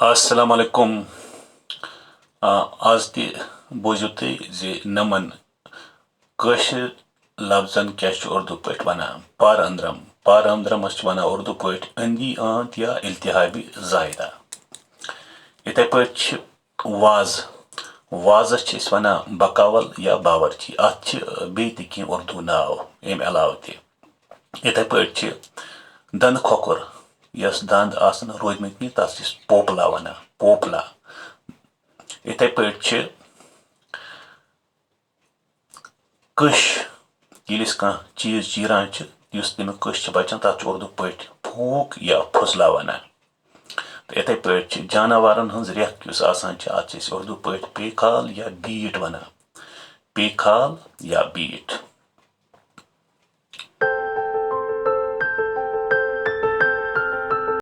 Assalamu alaikum. आज ती बोझो तुम जे नमन कशर लफ्जन क्या उर्दू पे वनान पार अंदरमस वनान उर्दू पे अंदी आंत या इल्तिहाबी जायदा इथे पे वाज वाजस वनान बकावल या बावर्ची अत बे उर्दू नाव अम अलाव इथे पे दंद खोकुर यस दंद आसन रोदमत तस पोपला वनान पोपला इथे पे कश ये कह चीज चीरान तमें कश बचान तथ उर्दू पे फूक या फुसला वनान तो इथे पे जानवरन हज रेख अत उर्दू पे पे खाल या बीट वनान पे खाल या बीट।